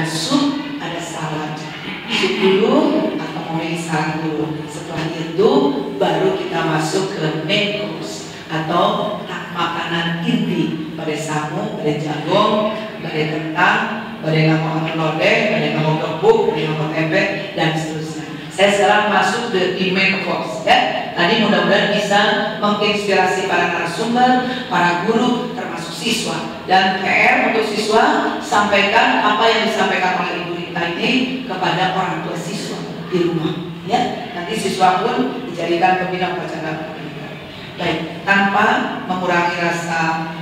Sup ada salad, sup dulu atau mau main salad dulu. Setelah itu baru kita masuk ke main course atau makanan inti. Pada samu, pada jagung, pada kentang, pada ngomong lodeh, pada ngomong kebuk, pada ngomong tempe dan seterusnya. Saya sekarang masuk di main course ya. Tadi mudah-mudahan bisa menginspirasi para narasumber, para guru, termasuk siswa. Dan PR untuk siswa, sampaikan apa yang disampaikan oleh Ibu Rita ini kepada orang tua siswa di rumah. Ya, nanti siswa pun dijadikan pembina upacara pendidikan. Baik, tanpa mengurangi rasa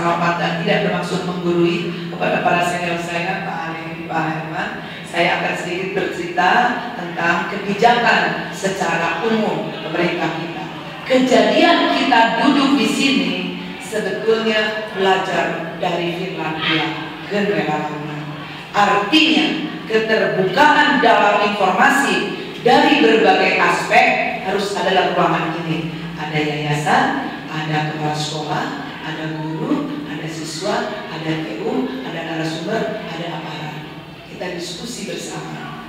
hormat dan tidak bermaksud menggurui kepada para senior saya, Pak Ali, Pak Herman. Saya akan sedikit bercerita tentang kebijakan secara umum pemerintah kita. Kejadian kita duduk di sini sebetulnya belajar dari Finlandia, kerelawanan. Artinya keterbukaan dalam informasi dari berbagai aspek harus ada dalam ruangan ini. Ada yayasan, ada kepala sekolah, ada guru, ada siswa, ada TU, ada narasumber, ada aparat. Kita diskusi bersama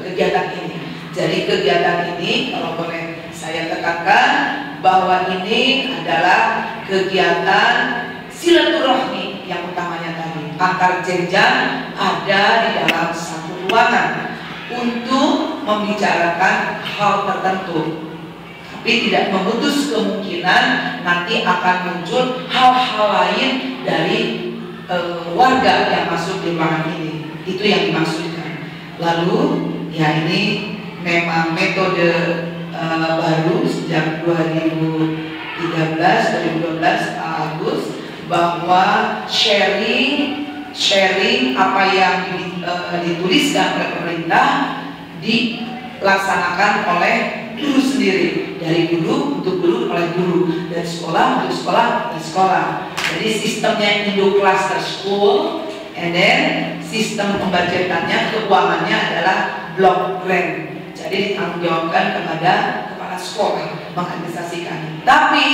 kegiatan ini. Jadi kegiatan ini kalau boleh saya tekankan bahwa ini adalah kegiatan silaturahmi yang utamanya tadi, antar jenjang ada di dalam satu ruangan untuk membicarakan hal tertentu, tapi tidak memutus kemungkinan nanti akan muncul hal-hal lain dari warga yang masuk di ruangan ini. Itu yang dimaksudkan. Lalu ya ini memang metode baru sejak 2013-2012 Pak Agus, bahwa sharing apa yang dituliskan oleh pemerintah dilaksanakan oleh guru sendiri, dari guru untuk guru oleh guru, dari sekolah untuk sekolah dan sekolah. Jadi sistemnya Indo Cluster School, and then sistem pembajetannya, keuangannya adalah block grant. Jadi ditanggung jawabkan kepada kepala sekolah mengadministrasikan. Tapi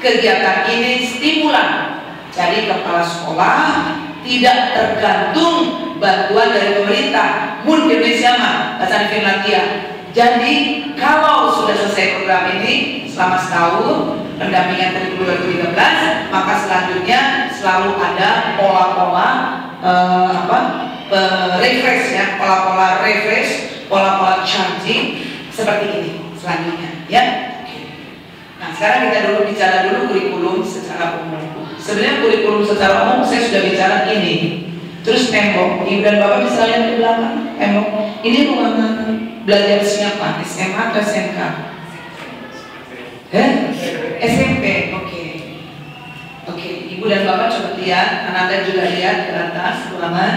kegiatan ini stimulan. Jadi kepala sekolah tidak tergantung bantuan dari pemerintah. Mun Indonesia mah bahasa Finlandia. Jadi kalau sudah selesai program ini selama setahun pendampingan kurikulum 2013, maka selanjutnya selalu ada pola-pola refresh ya, pola-pola refresh, pola-pola charging seperti ini selanjutnya ya. Nah sekarang kita bicara dulu kurikulum secara umum. Sebenarnya kurikulum secara umum saya sudah bicara ini. Terus tembok, ibu dan bapak bisa lihat di belakang tembok. Ini ruangan belajar siapa? SMA atau SMK? SMP, oke. Oke, ibu dan bapak coba lihat, anak-anak juga lihat ke atas ruangan.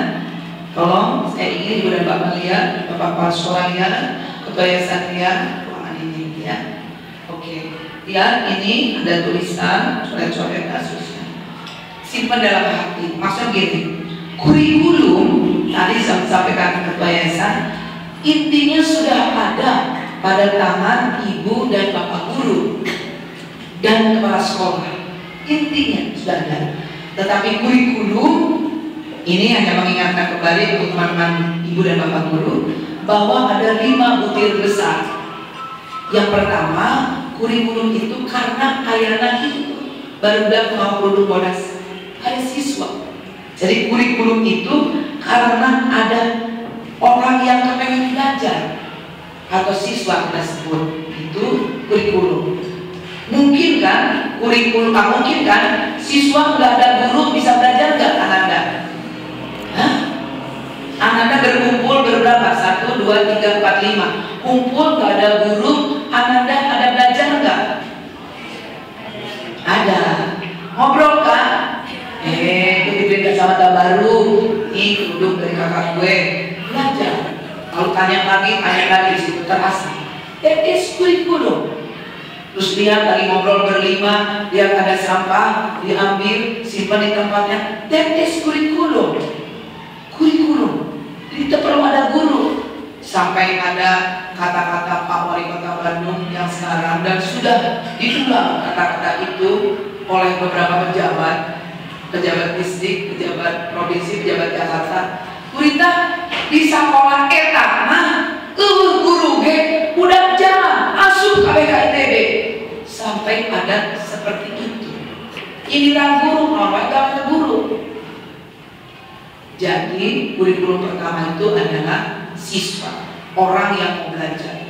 Tolong, saya ingin ibu dan bapak lihat, bapak sekolah lihat, ketua yayasan lihat ruangan ini ya. Oke, lihat ini ada tulisan coret-coret kasusnya. Simpan dalam hati. Maksudnya gini, kurikulum tadi saya sampaikan ketua yayasan, intinya sudah ada pada tangan ibu dan bapak guru dan kepala sekolah. Intinya sudah ada. Tetapi kurikulum ini hanya mengingatkan kembali untuk teman-teman ibu dan bapak guru bahwa ada 5 butir besar. Yang pertama, kurikulum itu karena ayana itu baru bilang mau produk bodas ada siswa. Jadi kurikulum itu karena ada orang yang kepengen belajar atau siswa kita sebut itu kurikulum. Mungkin kan kurikulum, mungkin kan siswa nggak ada guru bisa belajar nggak Ananda? Hah? Ananda berkumpul berberapa? 1, 2, 3, 4, 5 kumpul nggak ada guru, Ananda ada belajar nggak? Ada. Ngobrol kan? Diberi kacamata baru, ini kerudung dari kakak gue, belajar. Kalau tanya lagi di situ terasa. That is kurikulum. Terus lihat lagi ngobrol berlima, lihat ada sampah, diambil, simpan di tempatnya. That is kurikulum. Kurikulum. Jadi tidak perlu ada guru. Sampai ada kata-kata Pak Wali Kota Bandung yang sekarang dan sudah diulang kata-kata itu oleh beberapa pejabat. pejabat distrik, pejabat provinsi, pejabat Jakarta. Gurita di sekolah eta mah guru ge udah jalan asup KBKITB sampai padat seperti itu. Inilah guru, namanya guru. Jadi kurikulum pertama itu adalah siswa, orang yang mau belajar.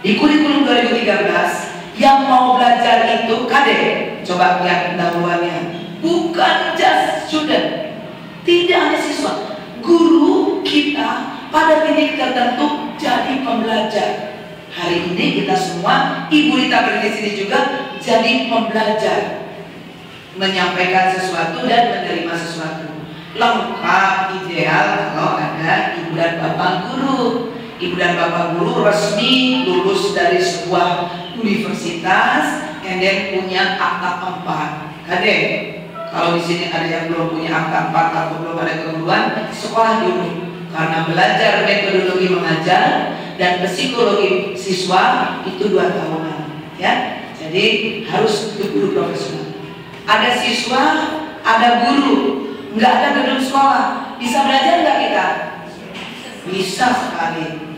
Di kurikulum 2013 yang mau belajar itu kade, coba lihat pendahuluannya, bukan just student, tidak hanya siswa, guru kita pada titik tertentu jadi pembelajar. Hari ini kita semua, Ibu Rita berdiri sini juga jadi pembelajar, menyampaikan sesuatu dan menerima sesuatu. Lengkap, ideal kalau ada ibu dan bapak guru. Ibu dan bapak guru resmi lulus dari sebuah universitas, and then punya akta 4. Kade, kalau di sini ada yang belum punya akta 4 atau belum ada keguruan, sekolah dulu. Karena belajar metodologi mengajar dan psikologi siswa itu 2 tahunan, ya. Jadi harus guru profesional. Ada siswa, ada guru. Nggak ada gedung sekolah, bisa belajar nggak kita? Bisa sekali.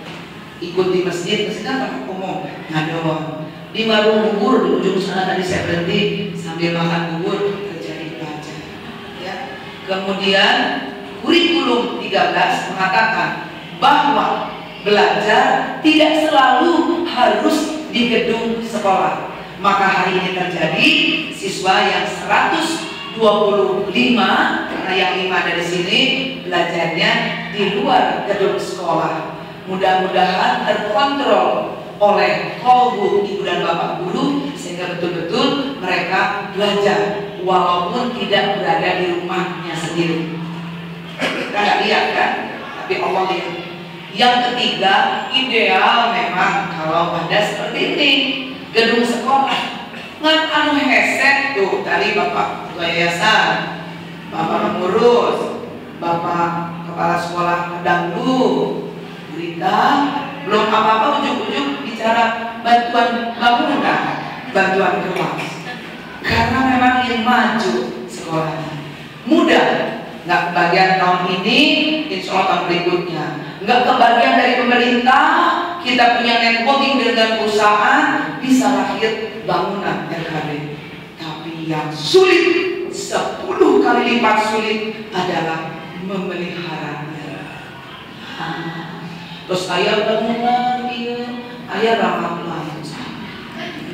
Ikut di masjid kan tempat umum, ngadoan. Di warung bubur di ujung sana tadi saya berhenti sambil makan bubur terjadi belajar. Ya. Kemudian kurikulum 13 mengatakan bahwa belajar tidak selalu harus di gedung sekolah. Maka hari ini terjadi siswa yang 125, karena yang 5 dari sini belajarnya di luar gedung sekolah. Mudah-mudahan terkontrol oleh kolbu ibu dan bapak guru sehingga betul-betul mereka belajar walaupun tidak berada di rumahnya sendiri. Kita nggak lihat kan, tapi Allah lihat. Yang ketiga, ideal memang kalau ada seperti ini gedung sekolah ngan anu heset tuh tadi bapak ketua yayasan, bapak pengurus, bapak kepala sekolah dangdu, berita belum apa-apa ujung-ujung bicara bantuan bangunan, bantuan kelas. Karena memang ingin maju sekolahnya, mudah. Nggak kebagian tahun ini, insya Allah tahun berikutnya. Nggak kebagian dari pemerintah, kita punya networking dengan perusahaan, bisa lahir bangunan RKB. Tapi yang sulit, 10 kali lipat sulit adalah memeliharanya. Terus ayah bangunan, ayah ramah pelayan.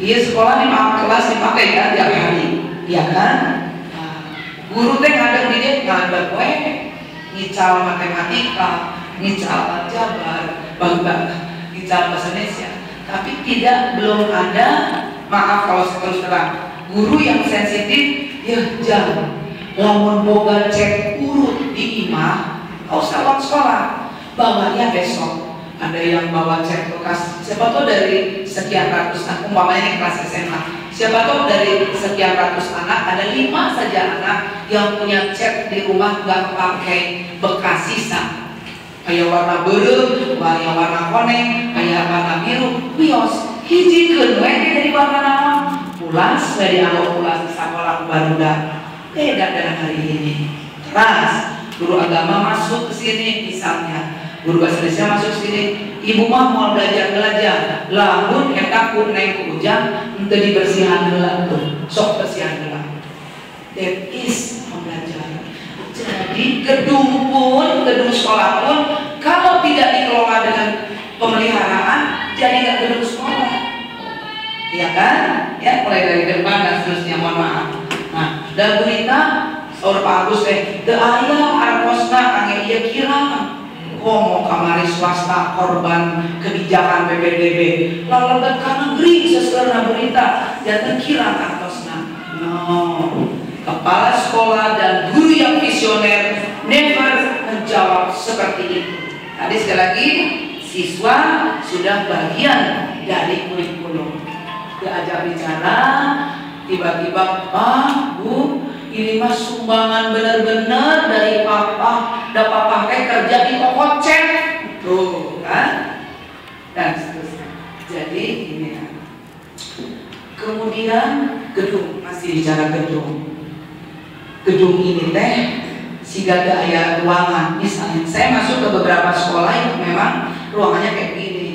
Iya sekolah di kelas dipakai kan tiap hari, ya kan? Guru teh ngadeng di dia ngadeng ngical matematika, ngical aljabar, ngical bahasa Indonesia. Tapi belum ada, maaf kalau terus terang, guru yang sensitif, ya jangan. Lamun boga cek urut di imah, kau usah sekolah, bawanya besok. Ada yang bawa cek bekas, siapa tahu dari sekian ratus anak, umpamanya ini kelas SMA, siapa tahu dari sekian ratus anak ada 5 saja anak yang punya cek di rumah nggak pakai bekas sisa. Kayak warna biru, kayak warna koneng, kayak warna biru, wios, hiji kedua dari warna naon, pulas dari awal pulas di sekolah baru beda dengan hari ini. Keras, guru agama masuk ke sini misalnya. Guru bahasa Indonesia masuk sini, ibu mah mau belajar, lamun eta kuning ku ujang untuk dibersihan heula tuh, sok bersihan heula. That is pembelajaran. Jadi gedung sekolah pun kalau tidak dikelola dengan pemeliharaan jadi nggak gedung sekolah, ya kan? Ya mulai dari depan dan seterusnya, mohon maaf. Nah, dan berita Saur Pak Agus teh, teu aya arposna kangge ieu kirang. Mau kamari swasta korban kebijakan PPDB lalebet ka negeri seserna berita jangan kira kartosna. No, kepala sekolah dan guru yang visioner never menjawab seperti itu. Tadi sekali lagi siswa sudah bagian dari kurikulum. Diajak bicara, tiba-tiba Pak, Bu, ini mah sumbangan benar-benar dari papa, dan papa kerja di toko cek, tuh kan, dan seterusnya. Jadi ini ya. Kemudian gedung, masih bicara gedung. gedung ini teh siga aya ruangan. Misalnya saya masuk ke beberapa sekolah yang memang ruangannya kayak gini,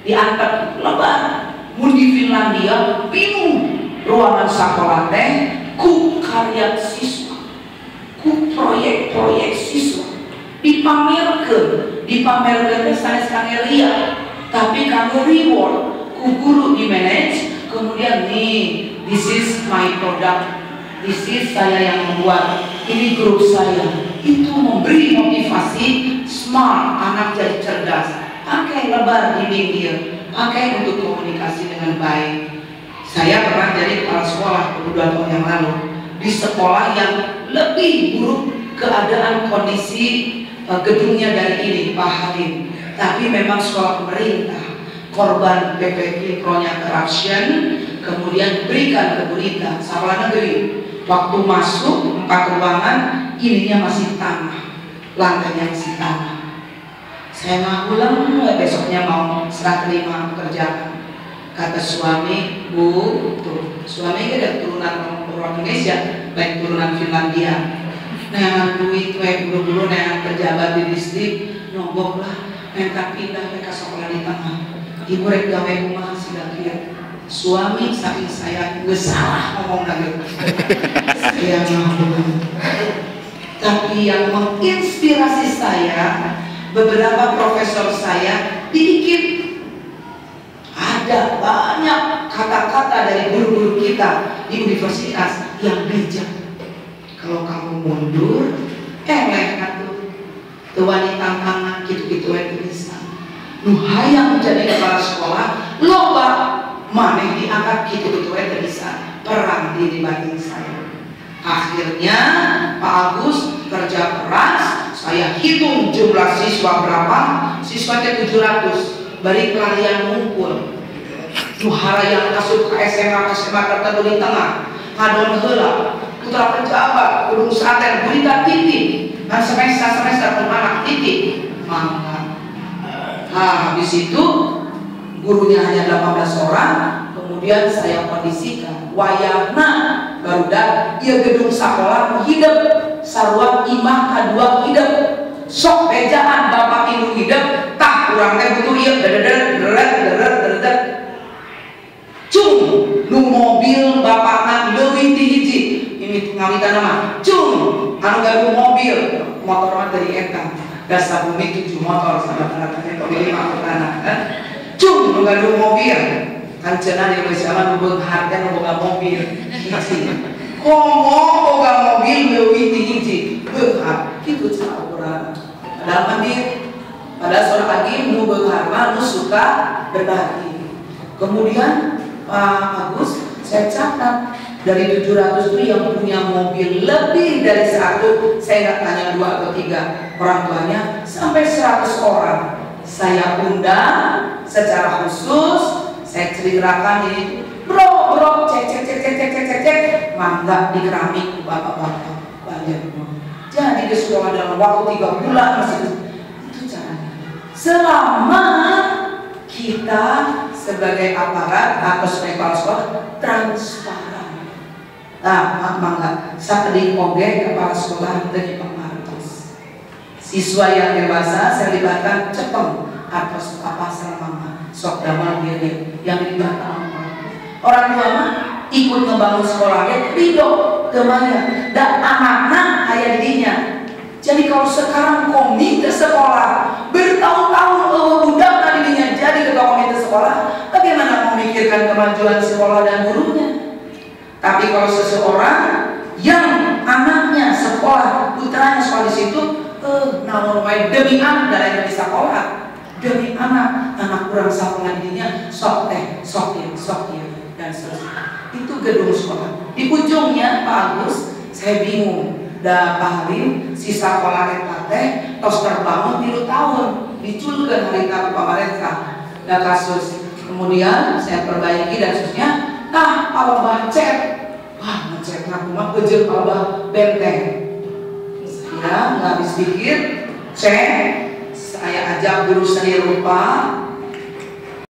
diangkat lebar. Mun di Finlandia bingung ruangan sekolah teh ku karya siswa, ku proyek-proyek siswa dipamerkan teh sanes kangge ria, tapi kangge reward ku guru di manage. Kemudian nih, this is my product, this is saya yang membuat, ini grup saya. Itu memberi motivasi smart, anak jadi cerdas. Pakai lebar di pinggir, pakai untuk komunikasi dengan baik. Saya pernah jadi kepala sekolah 2 tahun yang lalu di sekolah yang lebih buruk keadaan kondisi gedungnya dari ini, Pak Halim. Tapi memang sekolah pemerintah, korban PPK pro-nya corruption, kemudian berikan ke berita sekolah negeri. Waktu masuk 4 ruangan, ininya masih tanah, lantainya masih tanah. Saya ngahulang, besoknya mau serah terima pekerjaan. Kata suami, Bu, tuh suami ada turunan orang Indonesia, baik turunan Finlandia. Nah, duit guru-guru yang pejabat di distrik nombok lah, mereka pindah mereka sekolah di tengah. Ibu rek gawe rumah sudah kieu. Suami saking saya nggak salah ngomong lagi. Saya ngahulang. Tapi yang menginspirasi saya, beberapa profesor saya dikit. Ada banyak kata-kata dari guru-guru kita di universitas yang bijak. Kalau kamu mundur, eleh atuh. Teu wani tantangan gitu-gitu ae bisa. Nu hayang menjadi kepala sekolah, loba maneh diangkat gitu-gitu ae bisa. Perang di dibanding saya. Akhirnya Pak Agus kerja keras, saya hitung jumlah siswa berapa, siswanya 700, balik pelarian ngumpul. Duhara yang masuk ke SMA tertentu di tengah, ngadon heula, putra pejabat, kudu saten, berita titik, dan semester anak titik, mangga. Habis itu gurunya hanya 18 orang, kemudian saya kondisikan, wayahna barudak, ieu gedung sakola hidup, sarua imah kadua hidup, sok bejaan bapak ibu hidup, tah urang teh butuh ieu deret. Cung, nu mobil bapakna leuwih ti hiji. Ini ngawitan nama. Cung, anu gaduh mobil, motor mah dari eta. Dasa bumi 7 motor sahabat-sahabatnya kok 5 pertana. Cung, nu gaduh mobil. Kan cenah di Indonesia mah nu beunghar teh nu boga mobil. Hiji. Komo boga mobil leuwih ti hiji. Beunghar, kitu cenah urang. Padahal mandir. Padahal seorang lagi nu beunghar mah nu suka berbagi. Kemudian Pak Agus, saya catat dari 700 itu yang punya mobil lebih dari 100, saya nggak tanya 2 atau 3 orang tuanya, sampai 100 orang. Saya undang secara khusus, saya ceritakan ini, bro, cek, mangga di keramik bapak-bapak banyak. Jadi di sekolah dalam waktu 3 bulan masih itu caranya. Selama kita sebagai aparat atau sebagai kepala sekolah transparan. Nah, mangga sakeudeung oge kepala sekolah teu dipangartos. Siswa yang dewasa saya libatkan cepeng atos apa sareng sok damel diri yang dilibatkan orang tua mah ikut ngebangun sekolahnya ridho kemana dan anaknya aya didinya. Jadi kalau sekarang komite sekolah bertahun-tahun budak tadinya jadi ketua komite sekolah, bagaimana memikirkan kemajuan sekolah dan gurunya? Tapi kalau seseorang yang anaknya sekolah, putranya sekolah di situ, namun demi anak dari sekolah, demi anak kurang sekolah dirinya, sok ya, dan seterusnya. Itu gedung sekolah. Di ujungnya Pak Agus, saya bingung. Da Pak Halim sisa sekolah eta teh tos terbangun 3 tahun diculkeun harita ku pamarentah da kasus. Kemudian saya perbaiki dan seterusnya. Nah, Allah cek. Wah, ngecek kumaha bejeun Allah benteng. Saya nggak habis pikir, cek. Saya ajak guru seni rupa